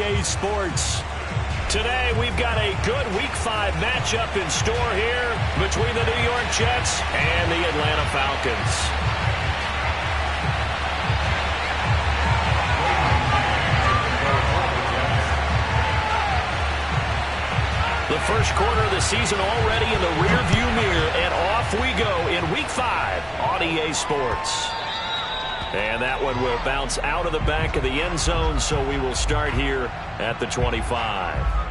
RDA Sports. Today we've got a good Week 5 matchup in store here between the New York Jets and the Atlanta Falcons. The first quarter of the season already in the rearview mirror, and off we go in Week 5 on EA Sports. And that one will bounce out of the back of the end zone, so we will start here at the 25.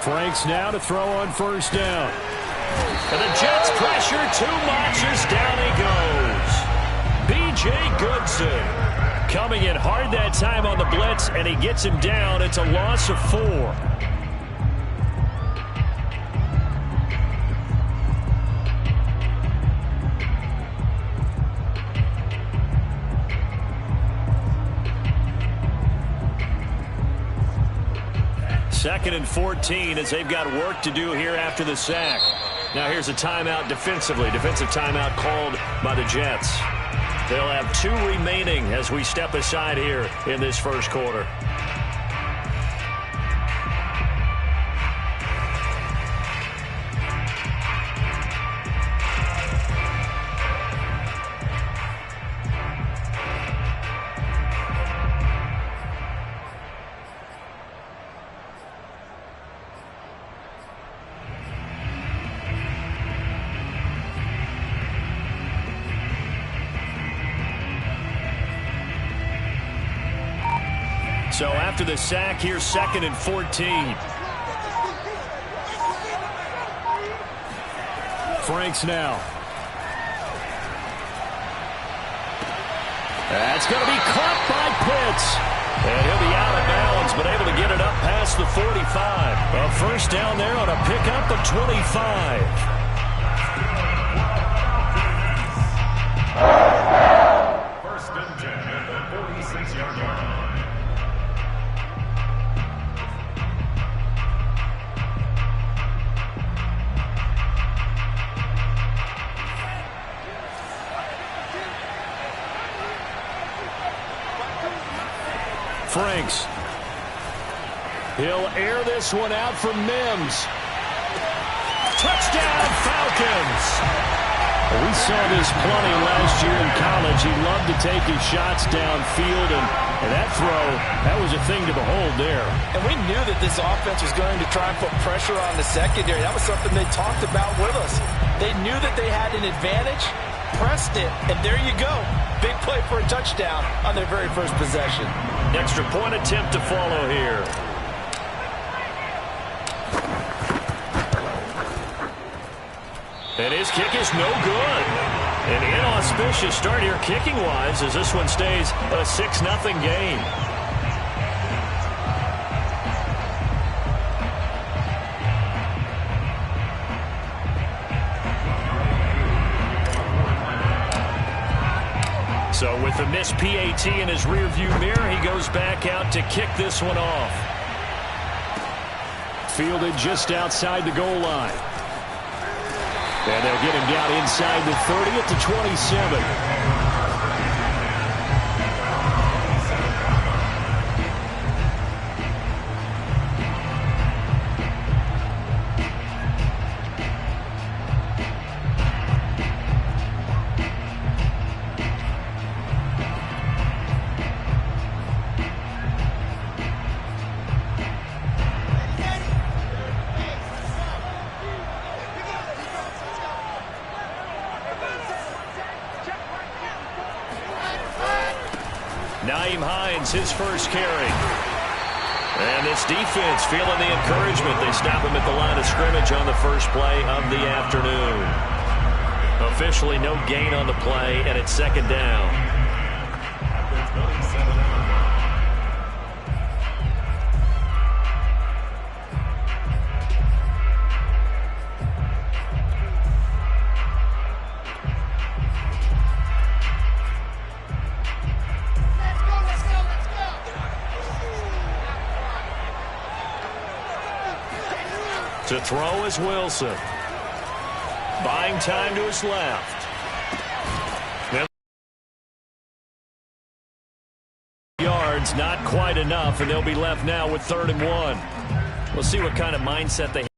Franks now to throw on first down. And the Jets pressure too much as down he goes. B.J. Goodson coming in hard that time on the blitz, and he gets him down. It's a loss of 4. Second and 14 as they've got work to do here after the sack. Now here's a timeout defensively. Defensive timeout called by the Jets. They'll have 2 remaining as we step aside here in this first quarter. So after the sack, here's second and 14. Franks now. That's going to be caught by Pitts. And he'll be out of bounds, but able to get it up past the 45. A first down there on a pickup of 25. First and 10 at the 46-yard line. Franks. He'll air this one out for Mims. Touchdown, Falcons! We saw this plenty last year in college. He loved to take his shots downfield, and that throw, that was a thing to behold there. And we knew that this offense was going to try and put pressure on the secondary. That was something they talked about with us. They knew that they had an advantage, pressed it, and there you go. Big play for a touchdown on their very first possession. Extra point attempt to follow here. And his kick is no good. An inauspicious start here kicking-wise as this one stays a 6-0 game. So with the missed PAT in his rearview mirror, he goes back out to kick this one off. Fielded just outside the goal line. And they'll get him down inside the 30 at the 27. Nyheim Hines, his first carry. And this defense feeling the encouragement. They stop him at the line of scrimmage on the first play of the afternoon. Officially no gain on the play, and it's second down. To throw is Wilson. Buying time to his left. Yards, not quite enough, and they'll be left now with 3rd and 1. We'll see what kind of mindset they have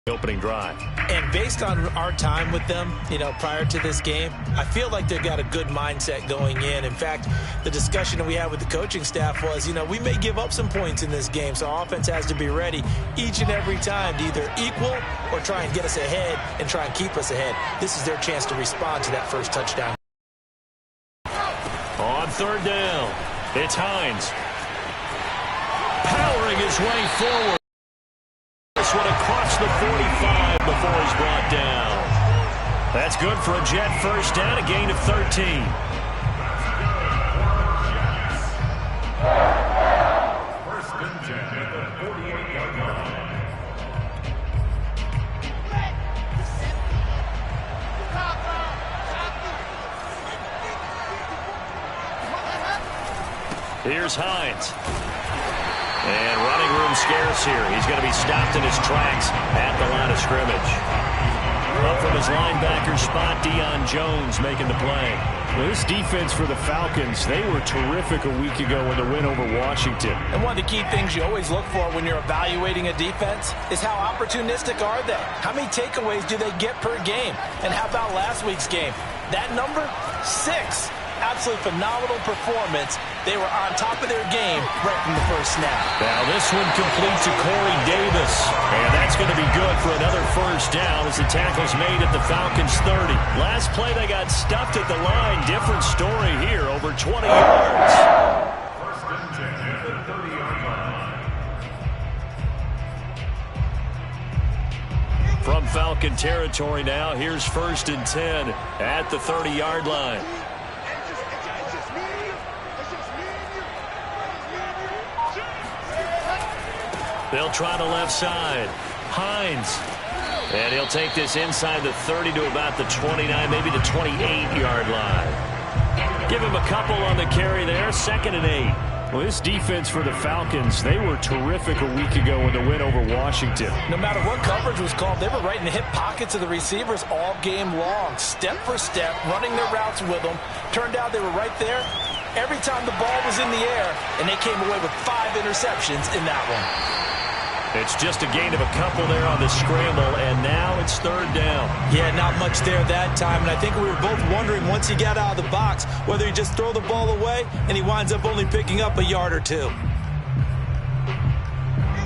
in the opening drive. And based on our time with them, prior to this game, I feel like they've got a good mindset going in. In fact, the discussion that we had with the coaching staff was, we may give up some points in this game, so our offense has to be ready each and every time to either equal or try and get us ahead and try and keep us ahead. This is their chance to respond to that first touchdown. On 3rd down, it's Hines. Powering his way forward. This one across the 45 before he's brought down. That's good for a Jet first down, a gain of 13. First and 10 at the 48-yard line. Here's Hines. And running room scarce here. He's going to be stopped in his tracks at the line of scrimmage. Up from his linebacker spot, Deion Jones making the play. Well, this defense for the Falcons, they were terrific a week ago in the win over Washington. And one of the key things you always look for when you're evaluating a defense is how opportunistic are they? How many takeaways do they get per game? And how about last week's game? That number, 6. Absolutely phenomenal performance. They were on top of their game right from the first snap. Now this one complete to Corey Davis. And that's going to be good for another first down as the tackle's made at the Falcons 30. Last play they got stuffed at the line. Different story here, over 20 yards. First and 10 at the 30-yard line. From Falcon territory now, here's 1st and 10 at the 30-yard line. They'll try the left side. Hines. And he'll take this inside the 30 to about the 29, maybe the 28-yard line. Give him a couple on the carry there. 2nd and 8. Well, this defense for the Falcons, they were terrific a week ago in the win over Washington. No matter what coverage was called, they were right in the hip pockets of the receivers all game long. Step for step, running their routes with them. Turned out they were right there every time the ball was in the air, and they came away with 5 interceptions in that one. It's just a gain of a couple there on the scramble, and now it's 3rd down. Yeah, not much there that time, and I think we were both wondering once he got out of the box whether he just throw the ball away, and he winds up only picking up a yard or 2.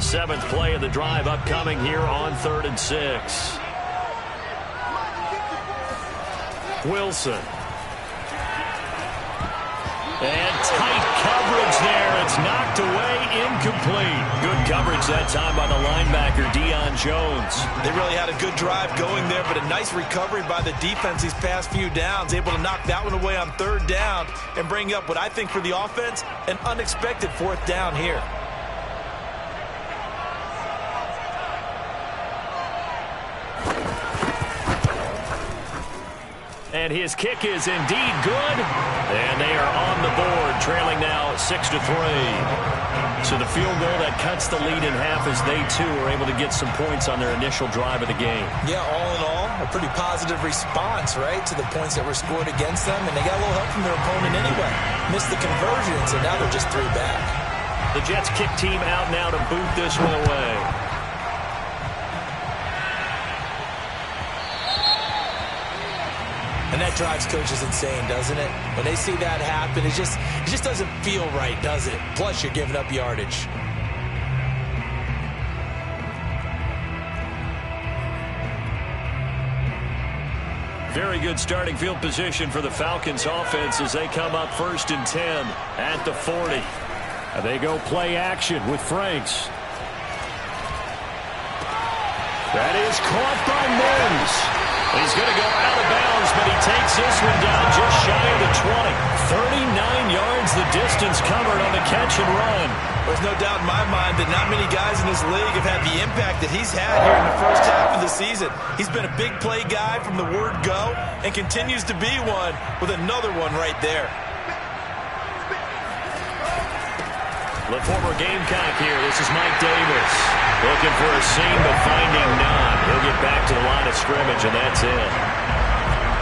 7th play of the drive upcoming here on 3rd and 6. Wilson. And tight coverage there. It's knocked away, incomplete. Good coverage that time by the linebacker, Deion Jones. They really had a good drive going there, but a nice recovery by the defense these past few downs. Able to knock that one away on 3rd down and bring up what I think for the offense, an unexpected 4th down here. And his kick is indeed good. And they are on the board, trailing now 6-3. So the field goal that cuts the lead in half as they, too, are able to get some points on their initial drive of the game. Yeah, all in all, a pretty positive response, right, to the points that were scored against them. And they got a little help from their opponent anyway. Missed the conversion, so now they're just 3 back. The Jets kick team out now to boot this one away. And that drives coaches insane, doesn't it? When they see that happen, it just doesn't feel right, does it? Plus, you're giving up yardage. Very good starting field position for the Falcons offense as they come up 1st and 10 at the 40. And they go play action with Franks. That is caught by Mims. He's going to go out of bounds, but he takes this one down just shy of the 20. 39 yards the distance covered on the catch and run. There's no doubt in my mind that not many guys in this league have had the impact that he's had here in the first half of the season. He's been a big play guy from the word go and continues to be one with another one right there. The former Gamecock here. This is Mike Davis. Looking for a seam, but finding none. He'll get back to the line of scrimmage, and that's it.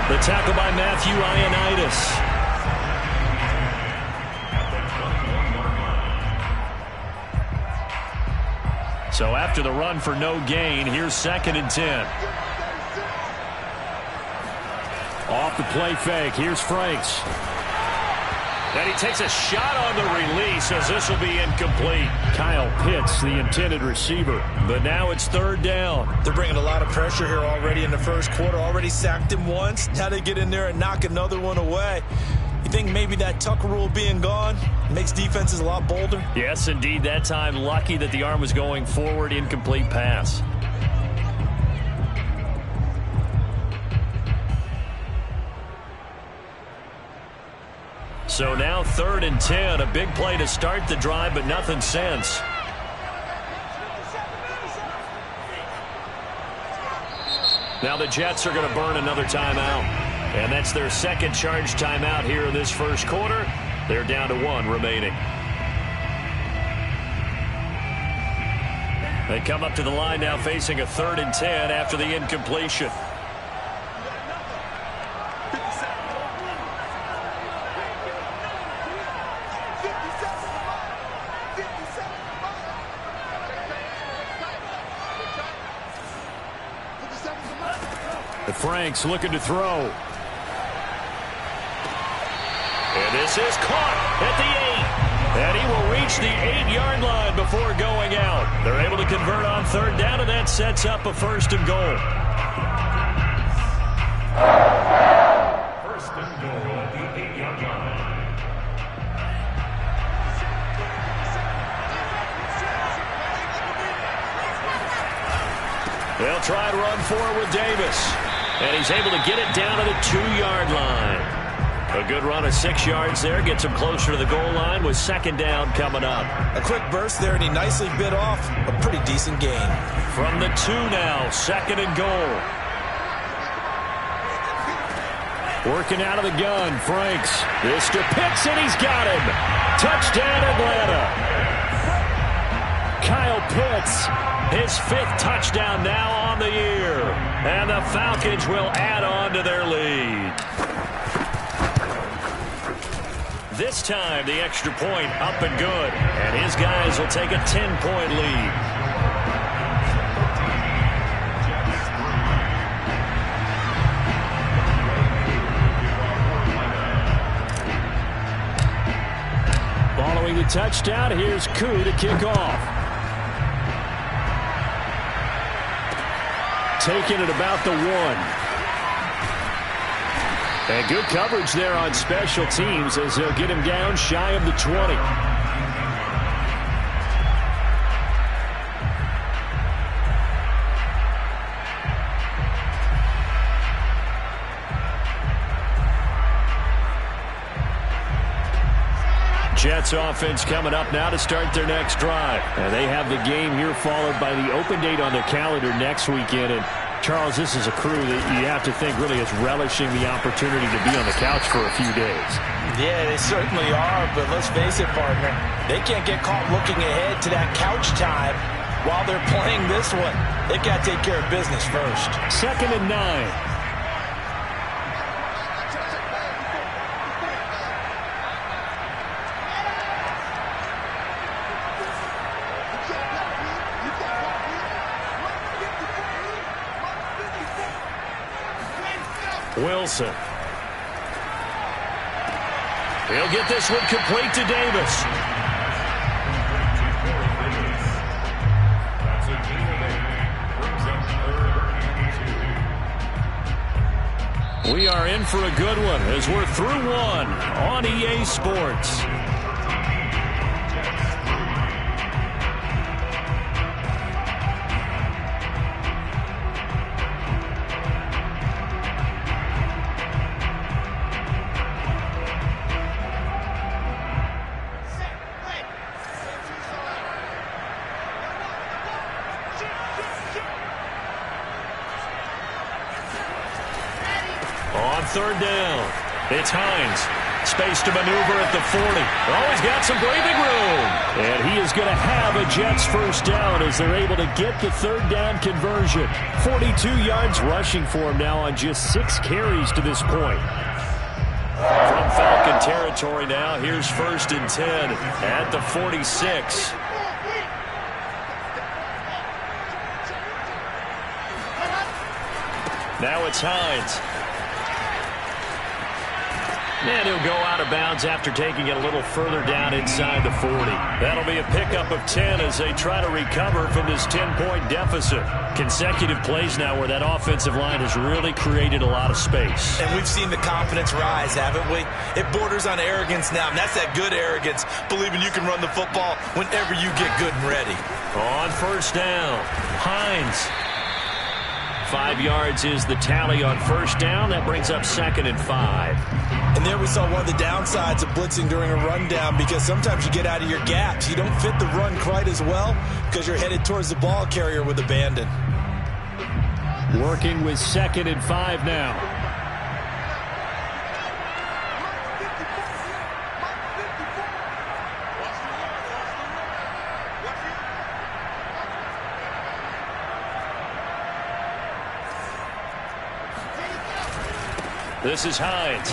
The tackle by Matthew Ioannidis. So after the run for no gain, here's 2nd and 10. Off the play fake, here's Franks. And he takes a shot on the release as this will be incomplete. Kyle Pitts, the intended receiver. But now it's 3rd down. They're bringing a lot of pressure here already in the first quarter. Already sacked him once. Now they get in there and knock another one away. You think maybe that Tucker rule being gone makes defenses a lot bolder? Yes, indeed. That time, lucky that the arm was going forward. Incomplete pass. So now 3rd and 10. A big play to start the drive, but nothing since. Now the Jets are going to burn another timeout. And that's their 2nd charge timeout here in this first quarter. They're down to 1 remaining. They come up to the line now facing a 3rd and 10 after the incompletion. Franks looking to throw. And this is caught at the 8. And he will reach the 8-yard line before going out. They're able to convert on 3rd down, and that sets up a 1st and goal. 1st and goal at the 8-yard line. They'll try and run forward with Davis. And he's able to get it down to the 2-yard line. A good run of 6 yards there. Gets him closer to the goal line with 2nd down coming up. A quick burst there, and he nicely bit off a pretty decent gain. From the 2 now, 2nd and goal. Working out of the gun, Franks. This to Pitts, and he's got him. Touchdown, Atlanta. Kyle Pitts, his 5th touchdown now on the year. And the Falcons will add on to their lead. This time, the extra point up and good. And his guys will take a 10-point lead. Following the touchdown, here's Koo to kick off. Taking it about the 1. And good coverage there on special teams as they'll get him down shy of the 20. Jets offense coming up now to start their next drive. And they have the game here followed by the open date on their calendar next weekend. And Charles, this is a crew that you have to think really is relishing the opportunity to be on the couch for a few days. Yeah, they certainly are, but let's face it, partner. They can't get caught looking ahead to that couch time while they're playing this one. They got to take care of business first. 2nd and 9. Wilson. He'll get this one complete to Davis. We are in for a good one as we're through 1 on EA Sports. On 3rd down, it's Hines. Space to maneuver at the 40. Oh, he's got some breathing room. And he is going to have a Jets first down as they're able to get the third down conversion. 42 yards rushing for him now on just 6 carries to this point. From Falcon territory now, here's 1st and 10 at the 46. Now it's Hines. And he'll go out of bounds after taking it a little further down inside the 40. That'll be a pickup of 10 as they try to recover from this 10-point deficit. Consecutive plays now where that offensive line has really created a lot of space. And we've seen the confidence rise, haven't we? It borders on arrogance now, and that's that good arrogance, believing you can run the football whenever you get good and ready. On 1st down, Hines. 5 yards is the tally on 1st down. That brings up 2nd and 5. And there we saw one of the downsides of blitzing during a rundown, because sometimes you get out of your gaps. You don't fit the run quite as well because you're headed towards the ball carrier with abandon. Working with 2nd and 5 now. This is Hines.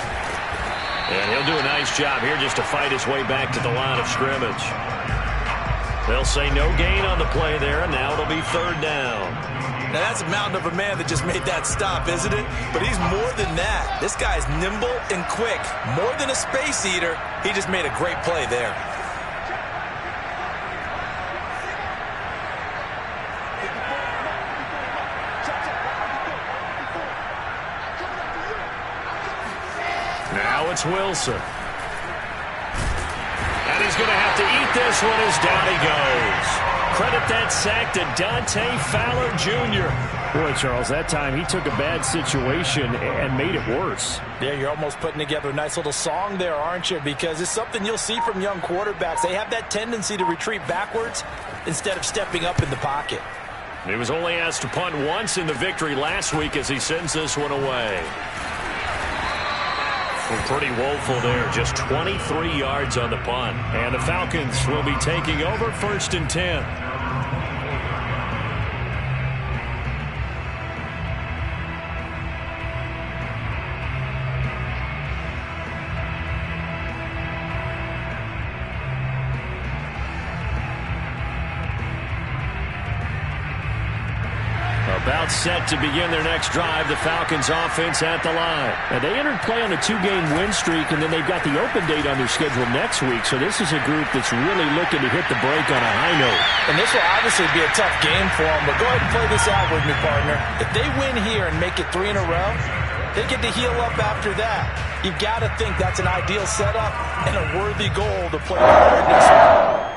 And he'll do a nice job here just to fight his way back to the line of scrimmage. They'll say no gain on the play there, and now it'll be 3rd down. Now that's a mountain of a man that just made that stop, isn't it? But he's more than that. This guy's nimble and quick. More than a space eater, he just made a great play there. Now it's Wilson. And he's going to have to eat this one as down he goes. Credit that sack to Dante Fowler Jr. Boy, Charles, that time he took a bad situation and made it worse. Yeah, you're almost putting together a nice little song there, aren't you? Because it's something you'll see from young quarterbacks. They have that tendency to retreat backwards instead of stepping up in the pocket. He was only asked to punt once in the victory last week as he sends this one away. Well, pretty woeful there. Just 23 yards on the punt. And the Falcons will be taking over 1st and 10. About set to begin their next drive, the Falcons offense at the line. Now, they entered play on a 2-game win streak, and then they've got the open date on their schedule next week. So this is a group that's really looking to hit the break on a high note. And this will obviously be a tough game for them, but go ahead and play this out with me, partner. If they win here and make it 3 in a row, they get to heal up after that. You've got to think that's an ideal setup and a worthy goal to play hard this week.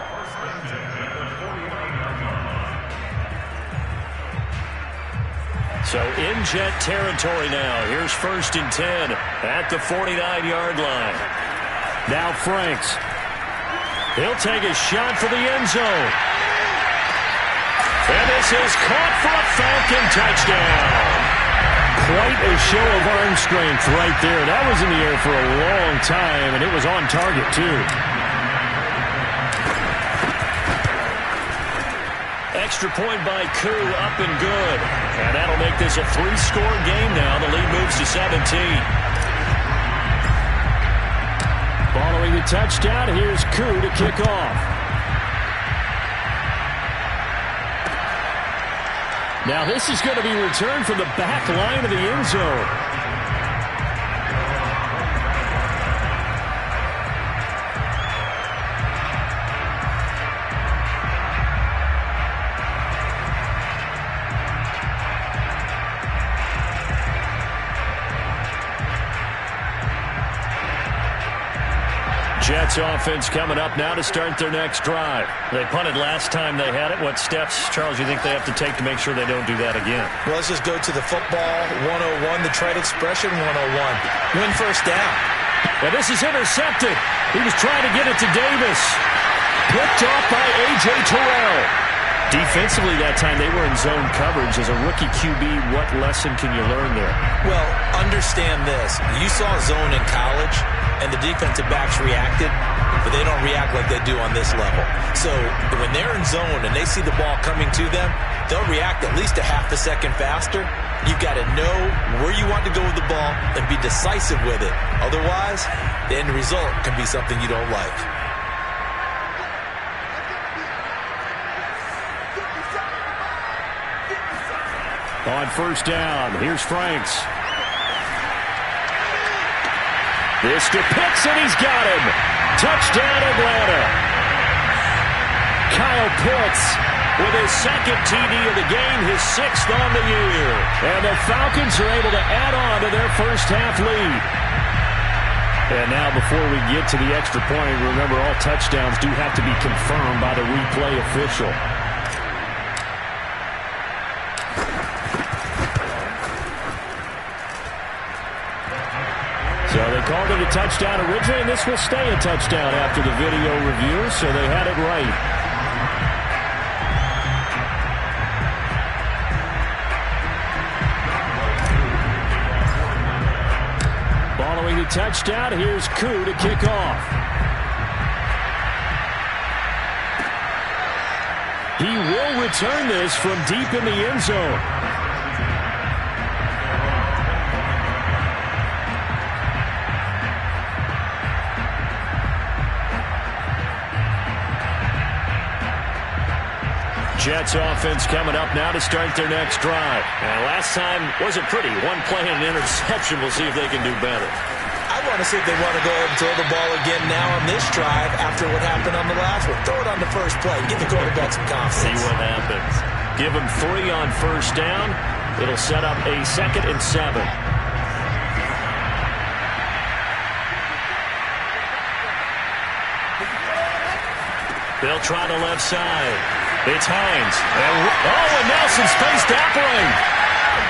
So in Jet territory now. Here's 1st and 10 at the 49-yard line. Now Franks. He'll take a shot for the end zone. And this is caught for a Falcon touchdown. Quite a show of arm strength right there. That was in the air for a long time, and it was on target, too. Extra point by Koo, up and good. And that'll make this a 3-score game now. The lead moves to 17. Following the touchdown, here's Koo to kick off. Now this is going to be returned from the back line of the end zone. Jets offense coming up now to start their next drive. They punted last time they had it. What steps, Charles, you think they have to take to make sure they don't do that again? Well, let's just go to the football 101, the trade expression 101. Win 1st down. And this is intercepted. He was trying to get it to Davis. Picked off by A.J. Terrell. Defensively that time they were in zone coverage. As a rookie QB, what lesson can you learn there? Well, understand this. You saw zone in college. and the defensive backs reacted, but they don't react like they do on this level. So when they're in zone and they see the ball coming to them, they'll react at least a half a second faster. You've got to know where you want to go with the ball and be decisive with it. Otherwise, the end result can be something you don't like. On first down, here's Franks. This to Pitts, and he's got him. Touchdown, Atlanta. Kyle Pitts with his second TD of the game, his 6th on the year. And the Falcons are able to add on to their first half lead. And now before we get to the extra point, remember all touchdowns do have to be confirmed by the replay official. So they called it a touchdown originally, and this will stay a touchdown after the video review, so they had it right. Following the touchdown, here's Koo to kick off. He will return this from deep in the end zone. Jets offense coming up now to start their next drive. And last time wasn't pretty. One play and an interception. We'll see if they can do better. I want to see if they want to go ahead and throw the ball again now on this drive after what happened on the last one. Throw it on the first play. Give the quarterback some confidence. See what happens. Give him 3 on first down. It'll set up a 2nd and 7. They'll try the left side. It's Hines. And Nelson's spaced out right.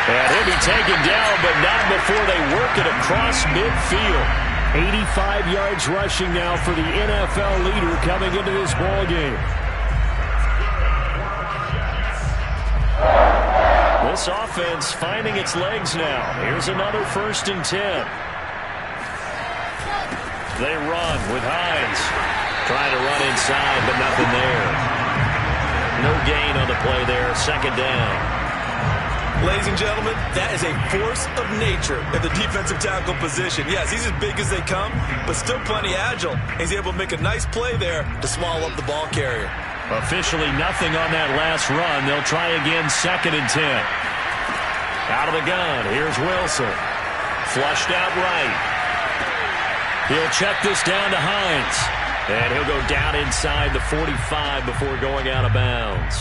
And he'll be taken down, but not before they work it across midfield. 85 yards rushing now for the NFL leader coming into this ball game. This offense finding its legs now. Here's another 1st and 10. They run with Hines. Trying to run inside, but nothing there. No gain on the play there. 2nd down. Ladies and gentlemen, that is a force of nature in the defensive tackle position. Yes, he's as big as they come, but still plenty agile. He's able to make a nice play there to swallow up the ball carrier. Officially nothing on that last run. They'll try again 2nd and 10. Out of the gun. Here's Wilson. Flushed out right. He'll check this down to Hines. And he'll go down inside the 45 before going out of bounds.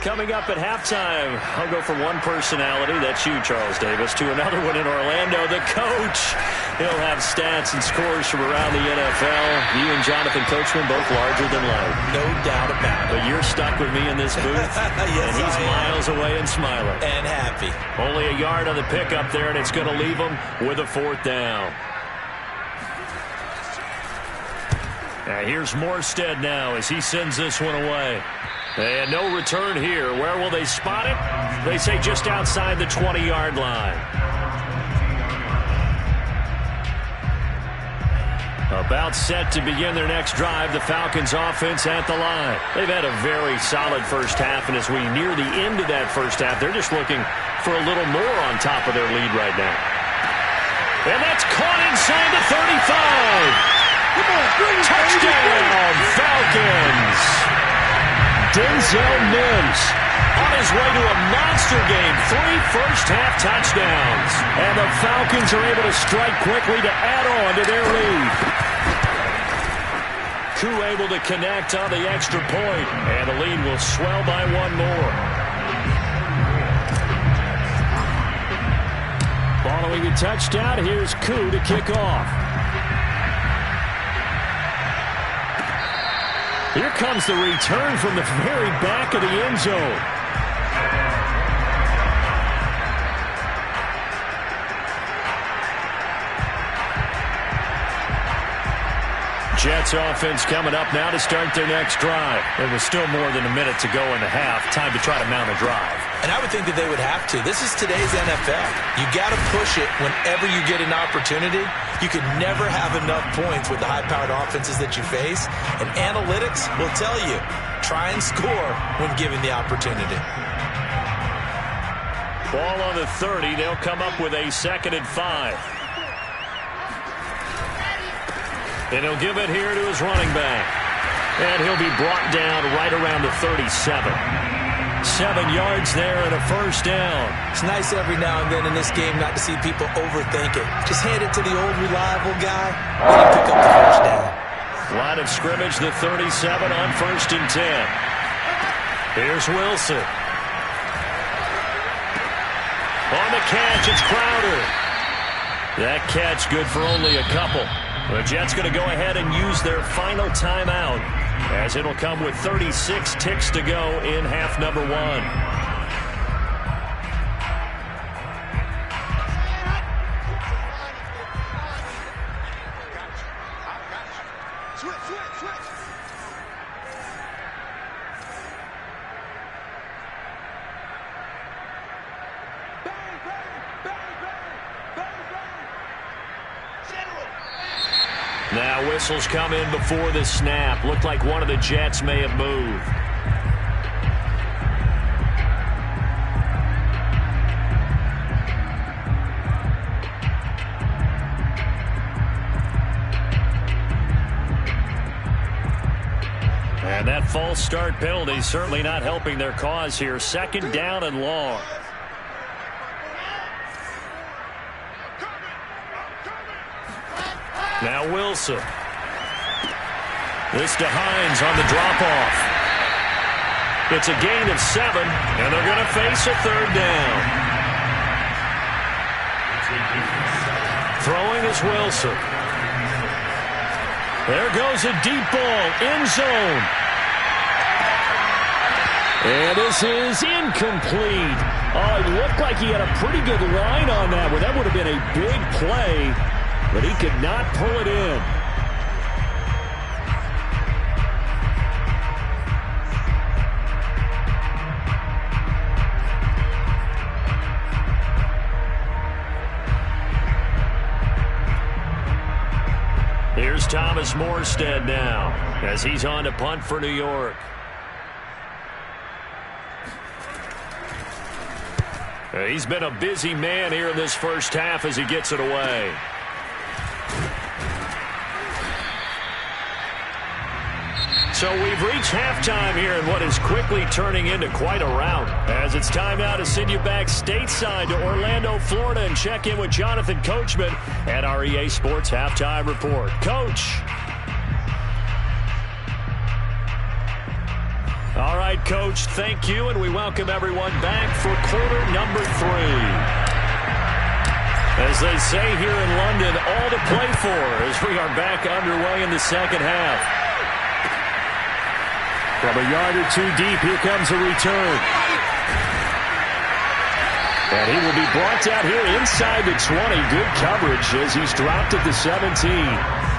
Coming up at halftime, I'll go from one personality, that's you, Charles Davis, to another one in Orlando, the coach. He'll have stats and scores from around the NFL. You and Jonathan Coachman, both larger than life. No doubt about it. But you're stuck with me in this booth, yes, and he's miles away and smiling. And happy. Only a yard on the pickup there, and it's going to leave him with a 4th down. Now here's Morstead now as he sends this one away. And no return here. Where will they spot it? They say just outside the 20-yard line. About set to begin their next drive, the Falcons offense at the line. They've had a very solid first half, and as we near the end of that first half, they're just looking for a little more on top of their lead right now. And that's caught inside the 35. Touchdown, Falcons. Denzel Mims on his way to a monster game. 3 first-half touchdowns. And the Falcons are able to strike quickly to add on to their lead. Koo able to connect on the extra point. And the lead will swell by 1 more. Following the touchdown, here's Koo to kick off. Here comes the return from the very back of the end zone. Jets offense coming up now to start their next drive. There was still more than a minute to go in the half. Time to try to mount a drive. And I would think that they would have to. This is today's NFL. You got to push it whenever you get an opportunity. You can never have enough points with the high-powered offenses that you face. And analytics will tell you, try and score when given the opportunity. Ball on the 30. They'll come up with a 2nd and 5. And he'll give it here to his running back. And he'll be brought down right around the 37. 7 yards there and a first down. It's nice every now and then in this game not to see people overthink it. Just hand it to the old reliable guy and pick up the first down. Line of scrimmage, the 37 on 1st and 10. Here's Wilson. On the catch, it's Crowder. That catch good for only a couple. The Jets going to go ahead and use their final timeout as it'll come with 36 ticks to go in half number 1. Now whistles come in before the snap. Looked like one of the Jets may have moved. And that false start penalty certainly not helping their cause here. 2nd down and long. Now Wilson. This to Hines on the drop-off. It's a gain of 7, and they're going to face a 3rd down. Throwing is Wilson. There goes a deep ball, end zone. And this is incomplete. Oh, it looked like he had a pretty good line on that one. That would have been a big play. But he could not pull it in. Here's Thomas Morstead now as he's on to punt for New York. He's been a busy man here in this first half as he gets it away. So we've reached halftime here in what is quickly turning into quite a rout. As it's time now to send you back stateside to Orlando, Florida, and check in with Jonathan Coachman at our EA Sports Halftime Report. Coach. All right, Coach, thank you, and we welcome everyone back for quarter number 3. As they say here in London, all to play for as we are back underway in the second half. From a yard or 2 deep, here comes a return. And he will be brought down here inside the 20. Good coverage as he's dropped at the 17.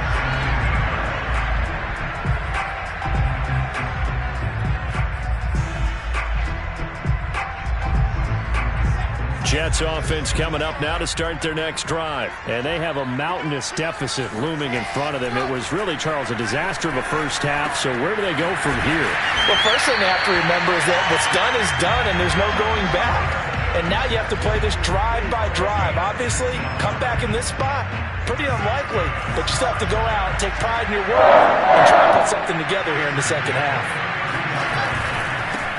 Jets offense coming up now to start their next drive. And they have a mountainous deficit looming in front of them. It was really, Charles, a disaster of a first half. So where do they go from here? Well, first thing they have to remember is that what's done is done and there's no going back. And now you have to play this drive by drive. Obviously, come back in this spot, pretty unlikely. But you still have to go out and take pride in your work and try to put something together here in the second half.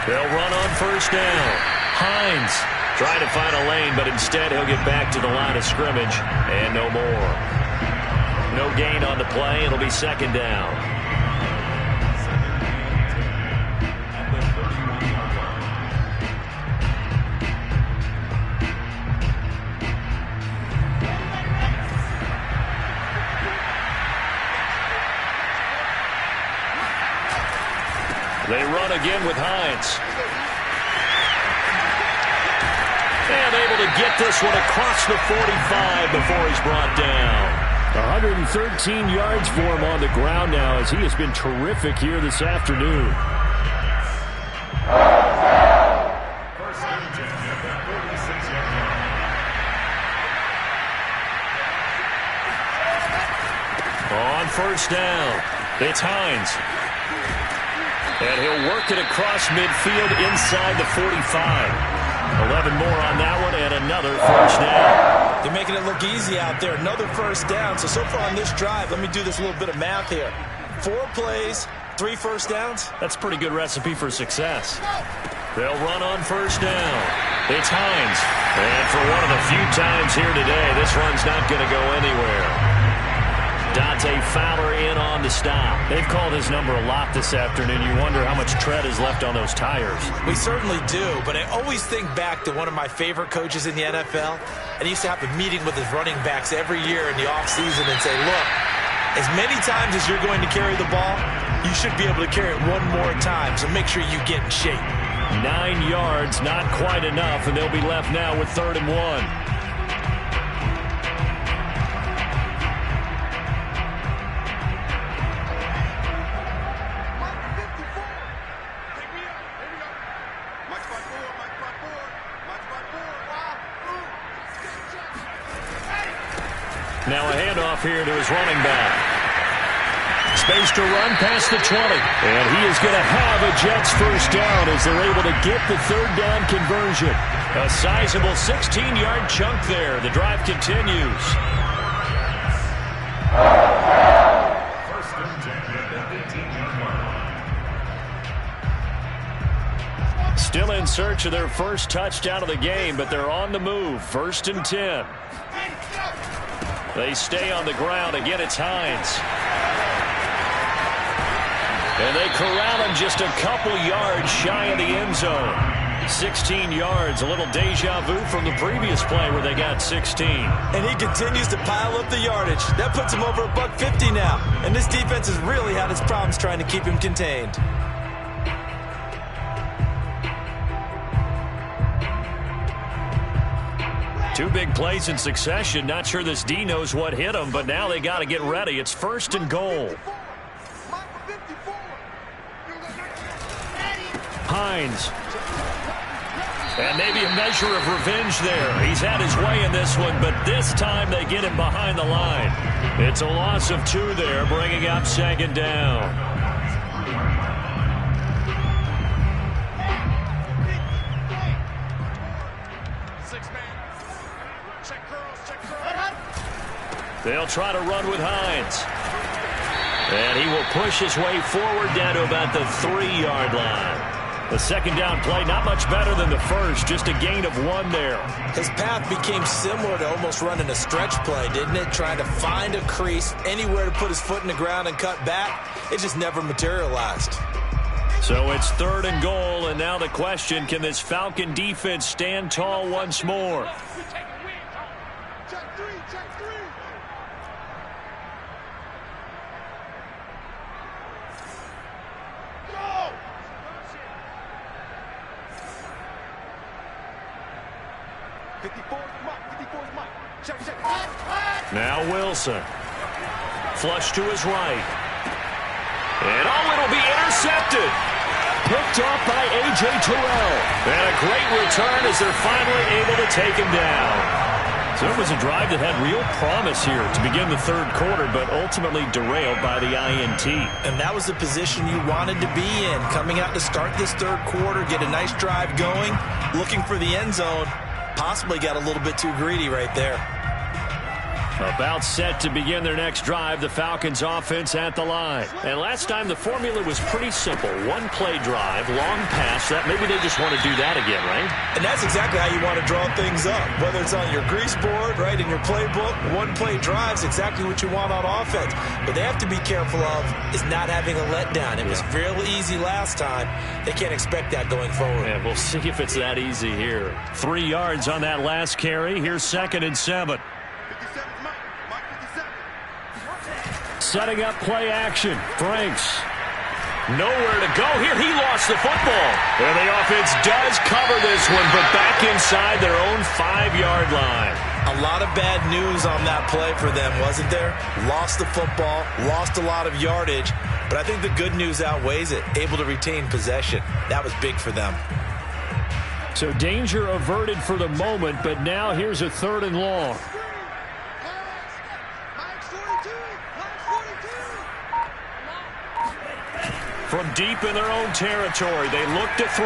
They'll run on first down. Hines trying to find a lane, but instead he'll get back to the line of scrimmage and no more. No gain on the play. It'll be second down. They run again with Hines. And able to get this one across the 45 before he's brought down. 113 yards for him on the ground now as he has been terrific here this afternoon. First and 10 at the 46-yard line. On first down, it's Hines. And he'll work it across midfield inside the 45. 11 more on that one and another first down. They're making it look easy out there. Another first down. So far on this drive, let me do this little bit of math here. 4 plays, 3 first downs. That's a pretty good recipe for success. They'll run on first down. It's Hines. And for one of the few times here today, this run's not going to go anywhere. Dante Fowler in on the stop. They've called his number a lot this afternoon. You wonder how much tread is left on those tires. We certainly do, but I always think back to one of my favorite coaches in the NFL. And he used to have a meeting with his running backs every year in the offseason and say, look, as many times as you're going to carry the ball, you should be able to carry it one more time, so make sure you get in shape. 9 yards, not quite enough, and they'll be left now with 3rd and 1. Now a handoff here to his running back. Space to run past the 20. And he is going to have a Jets first down as they're able to get the 3rd down conversion. A sizable 16-yard chunk there. The drive continues. First and 10 at the 18-yard line. Still in search of their first touchdown of the game, but they're on the move. 1st and 10. They stay on the ground. Again, it's Hines. And they corral him just a couple yards shy of the end zone. 16 yards, a little deja vu from the previous play where they got 16. And he continues to pile up the yardage. That puts him over $150 now. And this defense has really had its problems trying to keep him contained. Two big plays in succession. Not sure this D knows what hit him, but now they got to get ready. It's 1st and goal. Hines. And maybe a measure of revenge there. He's had his way in this one, but this time they get him behind the line. It's a loss of 2 there, bringing up 2nd down. They'll try to run with Hines. And he will push his way forward down to about the 3-yard line. The 2nd down play, not much better than the first, just a gain of 1 there. His path became similar to almost running a stretch play, didn't it? Trying to find a crease, anywhere to put his foot in the ground and cut back. It just never materialized. So it's 3rd and goal, and now the question, can this Falcon defense stand tall once more? Now Wilson. Flush to his right. And it'll be intercepted. Picked off by A.J. Terrell. And a great return as they're finally able to take him down. So it was a drive that had real promise here to begin the 3rd quarter, but ultimately derailed by the INT. And that was the position you wanted to be in. Coming out to start this 3rd quarter, get a nice drive going, looking for the end zone. Possibly got a little bit too greedy right there. About set to begin their next drive, the Falcons offense at the line. And last time the formula was pretty simple. 1-play drive, long pass. That maybe they just want to do that again, right? And that's exactly how you want to draw things up. Whether it's on your grease board, right, in your playbook, 1-play drive's exactly what you want on offense. But they have to be careful of is not having a letdown. It was real easy last time. They can't expect that going forward. And we'll see if it's that easy here. 3 yards on that last carry. Here's 2nd and 7. Setting up play action. Franks. Nowhere to go here. He lost the football. And the offense does cover this one, but back inside their own 5-yard line. A lot of bad news on that play for them, wasn't there? Lost the football, lost a lot of yardage, but I think the good news outweighs it. Able to retain possession. That was big for them. So danger averted for the moment, but now here's a 3rd and long. From deep in their own territory, they look to throw.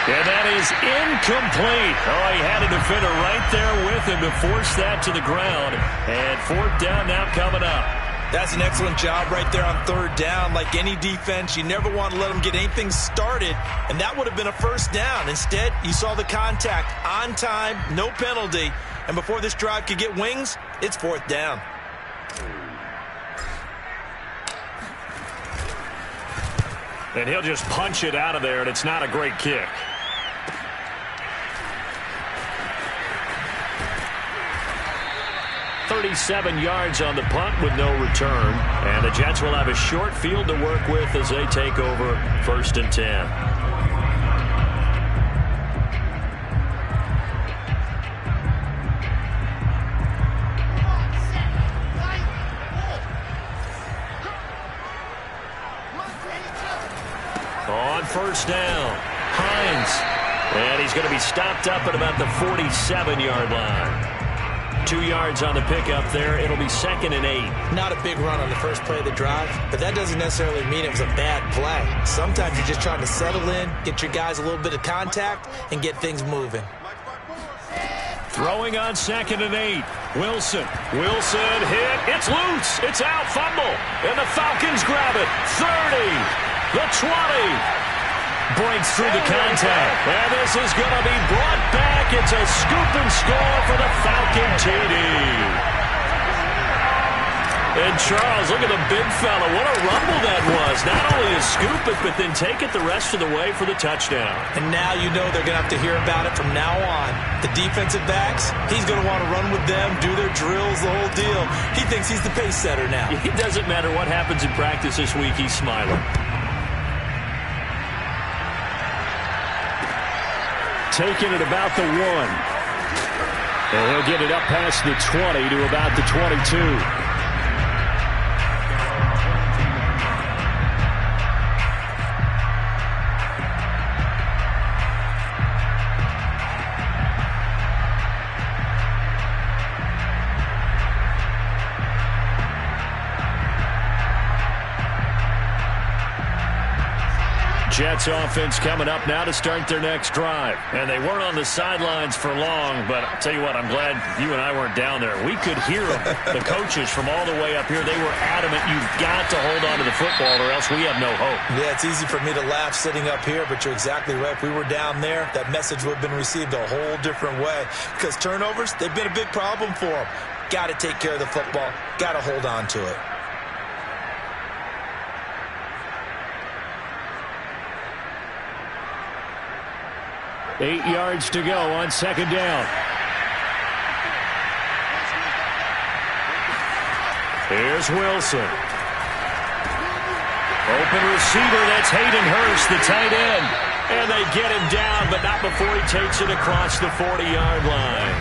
And that is incomplete. Oh, he had a defender right there with him to force that to the ground. And 4th down now coming up. That's an excellent job right there on 3rd down. Like any defense, you never want to let them get anything started, and that would have been a 1st down. Instead, you saw the contact on time, no penalty, and before this drive could get wings, it's 4th down. And he'll just punch it out of there, and it's not a great kick. .37 yards on the punt with no return. And the Jets will have a short field to work with as they take over 1st and 10. On 1st down, Hines. And he's going to be stopped up at about the 47-yard line. 2 yards on the pickup there. It'll be 2nd and 8. Not a big run on the first play of the drive, but that doesn't necessarily mean it was a bad play. Sometimes you're just trying to settle in, get your guys a little bit of contact, and get things moving. Throwing on 2nd and 8. Wilson hit. It's loose. It's out. Fumble. And the Falcons grab it. 30. The 20. Breaks through the contact. And this is going to be brought back. It's a scoop and score for the Falcon TD. And Charles, look at the big fella. What a rumble that was. Not only a scoop it, but then take it the rest of the way for the touchdown. And now you know they're going to have to hear about it from now on. The defensive backs, he's going to want to run with them, do their drills, the whole deal. He thinks he's the pace setter now. It doesn't matter what happens in practice this week. He's smiling. Taking it about the 1. And he'll get it up past the 20 to about the 22. Jets offense coming up now to start their next drive. And they weren't on the sidelines for long, but I'll tell you what, I'm glad you and I weren't down there. We could hear them, the coaches from all the way up here. They were adamant, you've got to hold on to the football or else we have no hope. Yeah, it's easy for me to laugh sitting up here, but you're exactly right. If we were down there, that message would have been received a whole different way. Because turnovers, they've been a big problem for them. Got to take care of the football. Got to hold on to it. Eight yards to go on 2nd down. Here's Wilson. Open receiver, that's Hayden Hurst, the tight end. And they get him down, but not before he takes it across the 40-yard line.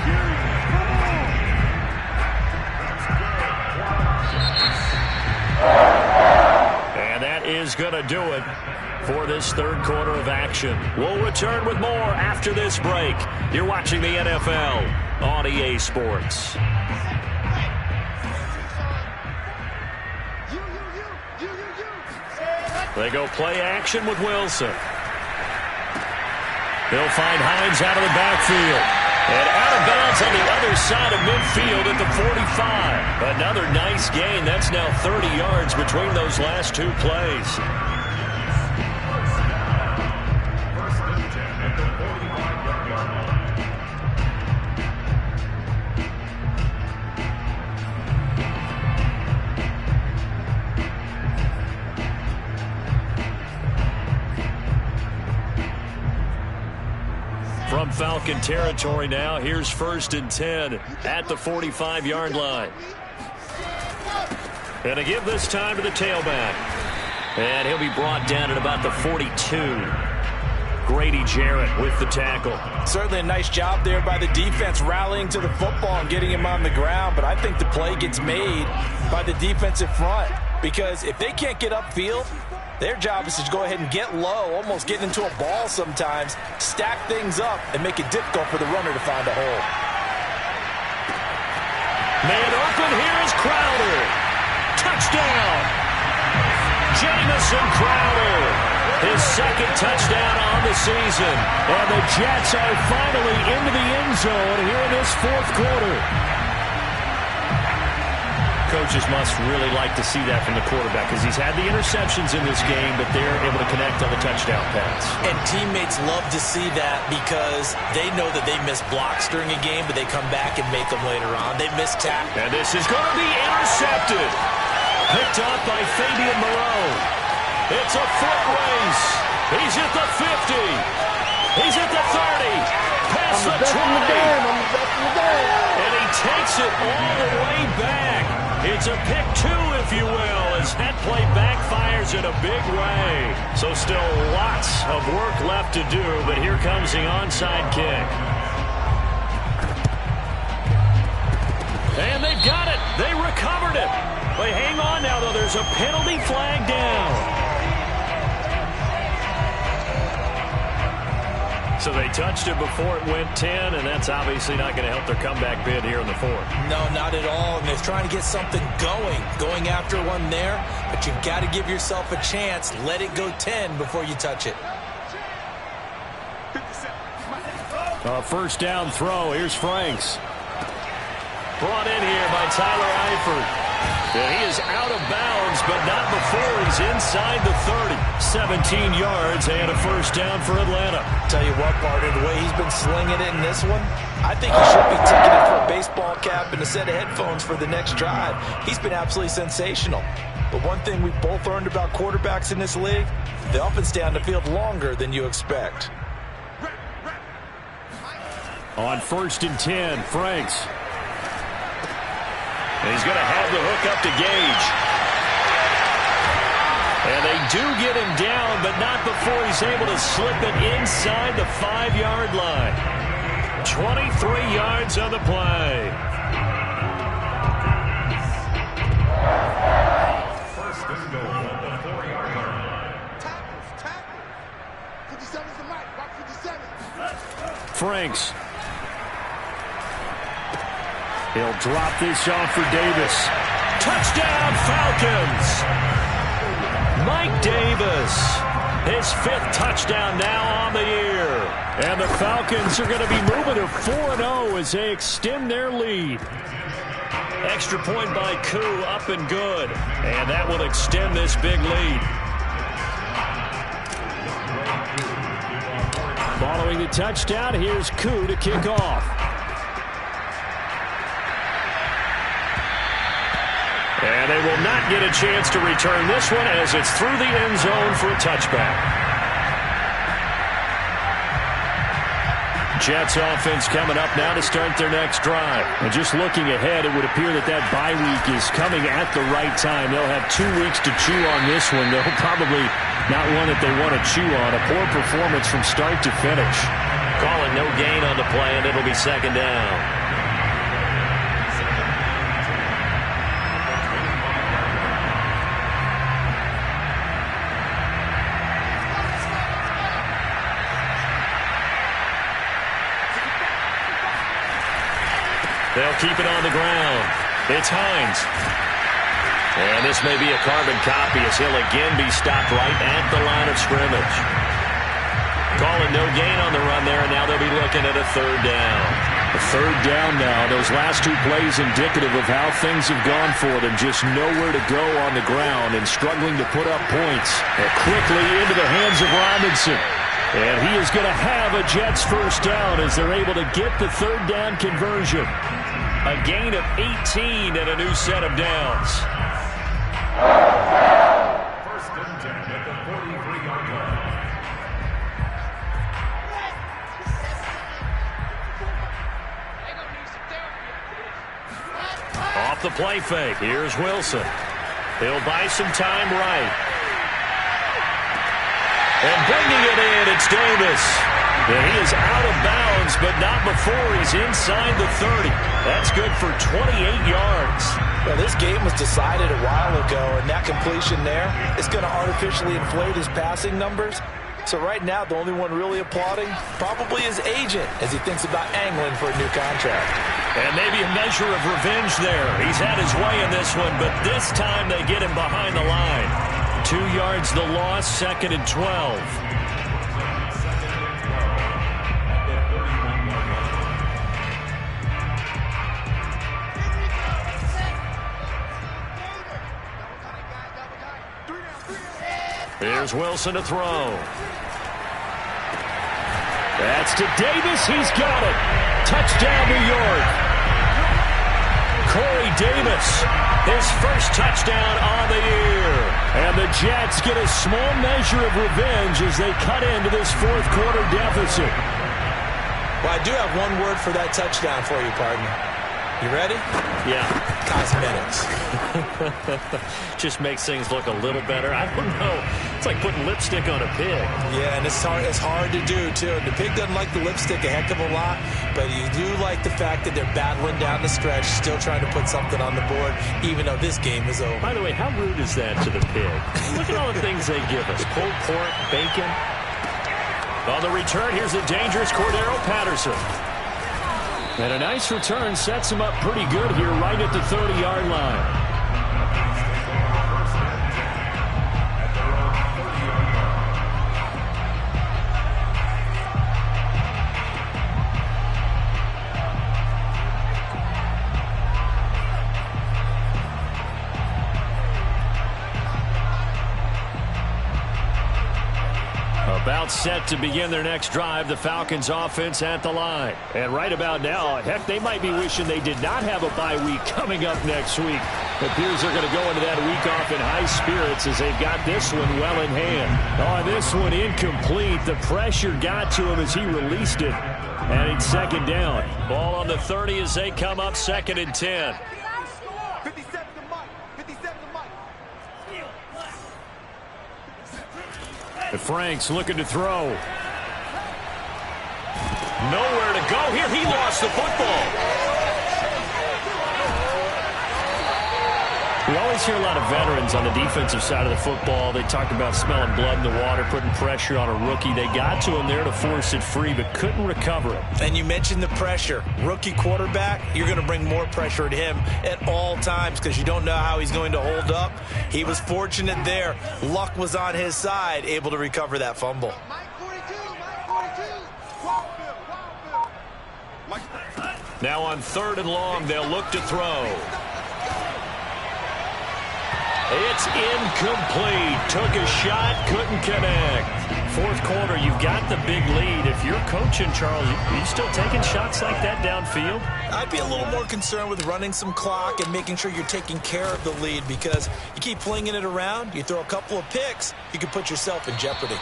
And that is going to do it for this 3rd quarter of action. We'll return with more after this break. You're watching the NFL on EA Sports. They go play action with Wilson. They'll find Hines out of the backfield. And out of bounds on the other side of midfield at the 45. Another nice gain. That's now 30 yards between those last 2 plays. From Falcon territory now, here's 1st and 10 at the 45-yard line. And to give this time to the tailback. And he'll be brought down at about the 42. Grady Jarrett with the tackle. Certainly a nice job there by the defense rallying to the football and getting him on the ground, but I think the play gets made by the defensive front because if they can't get upfield, their job is to go ahead and get low, almost get into a ball sometimes, stack things up, and make it difficult for the runner to find a hole. Man open, here is Crowder. Touchdown! Jamison Crowder, his second touchdown on the season. And the Jets are finally into the end zone here in this fourth quarter. Coaches must really like to see that from the quarterback because he's had the interceptions in this game, but they're able to connect on the touchdown pass. And teammates love to see that because they know that they miss blocks during a game, but they come back and make them later on. They miss tackles. And this is going to be intercepted. Picked up by Fabian Moreau. It's a foot race. He's at the 50. He's at the 30. Past the 20. And he takes it all the way back. It's a pick two, if you will, as that play backfires in a big way. So still lots of work left to do, but here comes the onside kick. And they've got it. They recovered it. They hang on now, though. There's a penalty flag down. So they touched it before it went 10, and that's obviously not going to help their comeback bid here in the fourth. No, not at all. And they're trying to get something going after one there. But you've got to give yourself a chance. Let it go 10 before you touch it. First down throw. Here's Franks. Brought in here by Tyler Eifert. And he is out of bounds, but not before he's inside the 30. 17 yards and a first down for Atlanta. Tell you what, partner, the way he's been slinging it in this one, I think he should be ticketed for a baseball cap and a set of headphones for the next drive. He's been absolutely sensational. But one thing we've both learned about quarterbacks in this league, they often stay on the field longer than you expect. On 1st and 10, Franks. And he's going to have the hook up to Gage. And they do get him down, but not before he's able to slip it inside the 5-yard line. 23 yards on the play. First and goal on the 4-yard line. Tackle. 57's the mic. Rock 57. Franks. He'll drop this off for Davis. Touchdown, Falcons! Mike Davis, his 5th touchdown now on the year. And the Falcons are going to be moving to 4-0 as they extend their lead. Extra point by Koo, up and good. And that will extend this big lead. Following the touchdown, here's Koo to kick off. And they will not get a chance to return this one as it's through the end zone for a touchback. Jets offense coming up now to start their next drive. And just looking ahead, it would appear that bye week is coming at the right time. They'll have 2 weeks to chew on this one. They'll probably not one that they want to chew on. A poor performance from start to finish. Calling no gain on the play, and it'll be second down. They'll keep it on the ground. It's Hines. And this may be a carbon copy as he'll again be stopped right at the line of scrimmage. Calling no gain on the run there, and now they'll be looking at a 3rd down. A 3rd down now. Those last 2 plays indicative of how things have gone for them. Just nowhere to go on the ground and struggling to put up points. And quickly into the hands of Robinson. And he is going to have a Jets first down as they're able to get the 3rd down conversion. A gain of 18 and a new set of downs. First and 10 at the 43-yard line. Off the play fake. Here's Wilson. He'll buy some time right. And bringing it in, it's Davis. And he is out of bounds, but not before he's inside the 30. That's good for 28 yards. Well, this game was decided a while ago, and that completion there is going to artificially inflate his passing numbers. So right now, the only one really applauding probably his agent as he thinks about angling for a new contract. And maybe a measure of revenge there. He's had his way in this one, but this time they get him behind the line. 2 yards the loss, 2nd and 12. Here's Wilson to throw. That's to Davis. He's got it. Touchdown, New York. Corey Davis, his first touchdown on the year. And the Jets get a small measure of revenge as they cut into this fourth quarter deficit. Well, I do have one word for that touchdown for you, partner. You ready? Yeah. Cosmetics. Just makes things look a little better. I don't know. It's like putting lipstick on a pig. Yeah, and it's hard to do, too. The pig doesn't like the lipstick a heck of a lot, but you do like the fact that they're battling down the stretch, still trying to put something on the board, even though this game is over. By the way, how rude is that to the pig? Look at all the things they give us. Pulled pork, bacon. On the return, here's the dangerous Cordero Patterson. And a nice return sets him up pretty good here right at the 30-yard line. About set to begin their next drive, the Falcons offense at the line. And right about now, heck, they might be wishing they did not have a bye week coming up next week. It appears they're going to go into that week off in high spirits as they've got this one well in hand. On this one, incomplete. The pressure got to him as he released it. And it's 2nd down. Ball on the 30 as they come up 2nd and 10. 57 to Mike. 57 to Mike. And Frank's looking to throw. Nowhere to go here. He lost the football. We always hear a lot of veterans on the defensive side of the football. They talk about smelling blood in the water, putting pressure on a rookie. They got to him there to force it free, but couldn't recover it. And you mentioned the pressure. Rookie quarterback, you're going to bring more pressure at him at all times because you don't know how he's going to hold up. He was fortunate there. Luck was on his side, able to recover that fumble. Mike 42, Mike 42. Now on 3rd and long, they'll look to throw. It's incomplete. Took a shot, couldn't connect. Fourth quarter, you've got the big lead. If you're coaching, Charles, are you still taking shots like that downfield? I'd be a little more concerned with running some clock and making sure you're taking care of the lead because you keep flinging it around, you throw a couple of picks, you can put yourself in jeopardy.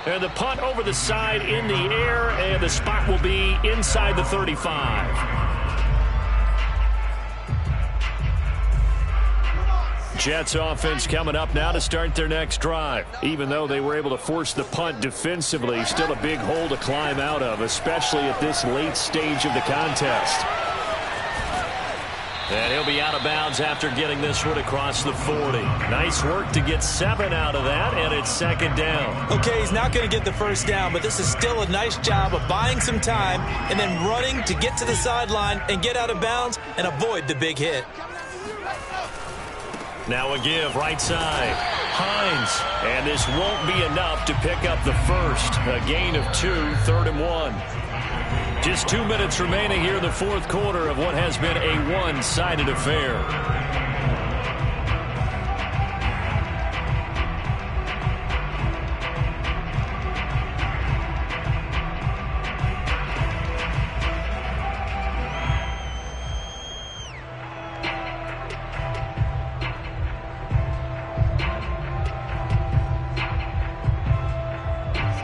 And the punt over the side in the air, and the spot will be inside the 35. Jets offense coming up now to start their next drive. Even though they were able to force the punt defensively, still a big hole to climb out of, especially at this late stage of the contest. And he'll be out of bounds after getting this one across the 40. Nice work to get 7 out of that, and it's 2nd down. Okay, he's not going to get the first down, but this is still a nice job of buying some time and then running to get to the sideline and get out of bounds and avoid the big hit. Now a give, right side. Hines. And this won't be enough to pick up the first. A gain of 2, 3rd and 1. Just 2 minutes remaining here in the fourth quarter of what has been a one-sided affair.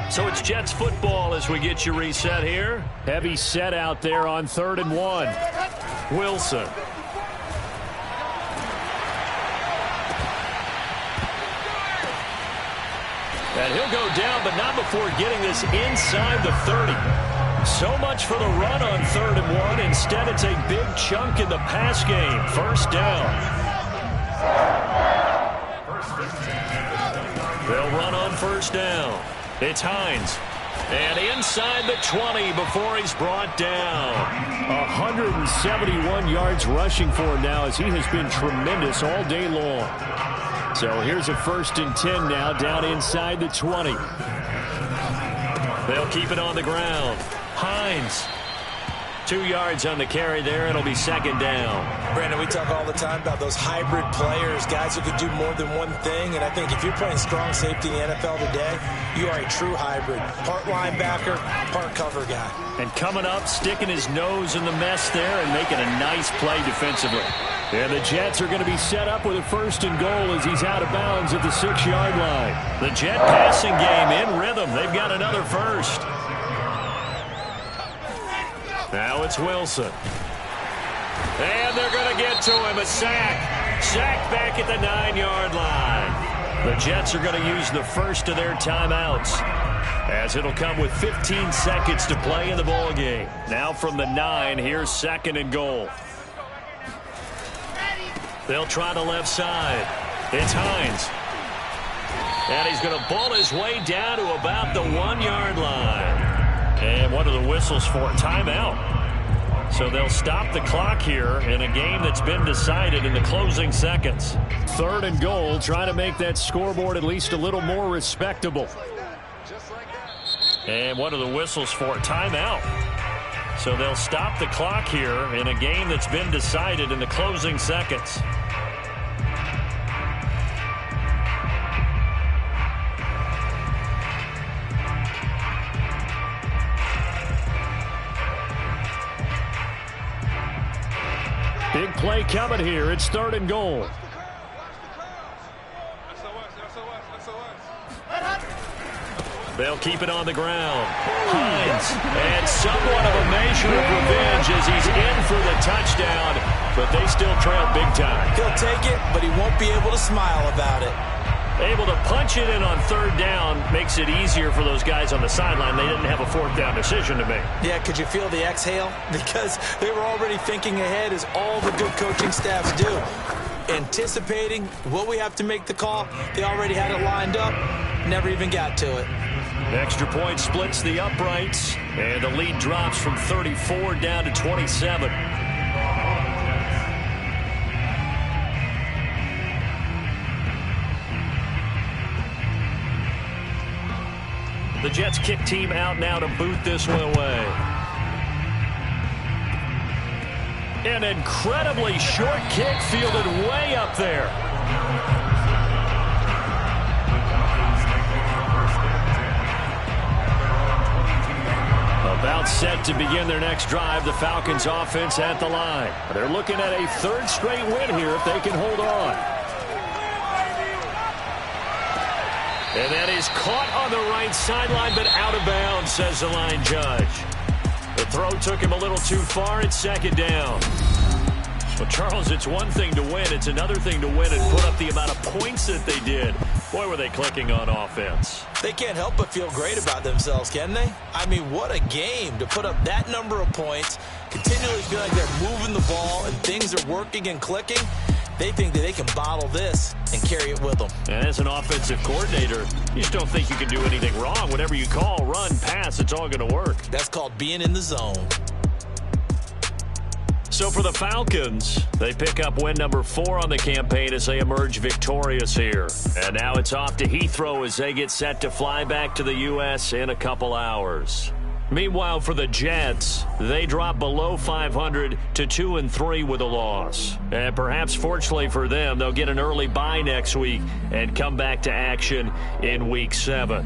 So it's Jets football as we get you reset here. Heavy set out there on 3rd and 1. Wilson. And he'll go down, but not before getting this inside the 30. So much for the run on 3rd and 1. Instead, it's a big chunk in the pass game. First down. They'll run on first down. It's Hines. And inside the 20 before he's brought down. 171 yards rushing for him now as he has been tremendous all day long. So here's a 1st and 10 now down inside the 20. They'll keep it on the ground. Hines. 2 yards on the carry there. It'll be 2nd down. Brandon, we talk all the time about those hybrid players, guys who could do more than one thing. And I think if you're playing strong safety in the NFL today, you are a true hybrid. Part linebacker, part cover guy. And coming up, sticking his nose in the mess there and making a nice play defensively. And the Jets are going to be set up with a 1st and goal as he's out of bounds at the 6-yard line. The Jet passing game in rhythm. They've got another first. Now it's Wilson. And they're going to get to him. A sack. Sack back at the 9-yard line. The Jets are going to use the first of their timeouts, as it'll come with 15 seconds to play in the ball game. Now from the 9, here's 2nd and goal. They'll try the left side. It's Hines. And he's going to ball his way down to about the 1-yard line. And what are the whistles for? Timeout. So they'll stop the clock here in a game that's been decided in the closing seconds. 3rd and goal, trying to make that scoreboard at least a little more respectable. And what are the whistles for? Timeout. So they'll stop the clock here in a game that's been decided in the closing seconds. Big play coming here. It's 3rd and goal. They'll keep it on the ground. Hines, and somewhat of a measure of revenge as he's in for the touchdown, but they still trail big time. He'll take it, but he won't be able to smile about it. Able to punch it in on 3rd down makes it easier for those guys on the sideline. They didn't have a 4th down decision to make. Yeah, could you feel the exhale? Because they were already thinking ahead, as all the good coaching staffs do. Anticipating, will we have to make the call? They already had it lined up, never even got to it. Extra point splits the uprights, and the lead drops from 34 down to 27. The Jets kick team out now to boot this one away. An incredibly short kick fielded way up there. About set to begin their next drive, the Falcons offense at the line. They're looking at a 3rd straight win here if they can hold on. And that is caught on the right sideline, but out of bounds, says the line judge. The throw took him a little too far. It's 2nd down. Well, Charles, it's one thing to win. It's another thing to win and put up the amount of points that they did. Boy, were they clicking on offense. They can't help but feel great about themselves, can they? I mean, what a game to put up that number of points, continually feel like they're moving the ball and things are working and clicking. They think that they can bottle this and carry it with them. And as an offensive coordinator, you just don't think you can do anything wrong. Whatever you call, run, pass, it's all going to work. That's called being in the zone. So for the Falcons, they pick up win number 4 on the campaign as they emerge victorious here. And now it's off to Heathrow as they get set to fly back to the U.S. in a couple hours. Meanwhile, for the Jets, they drop below 500 to 2-3 with a loss. And perhaps fortunately for them, they'll get an early bye next week and come back to action in Week 7.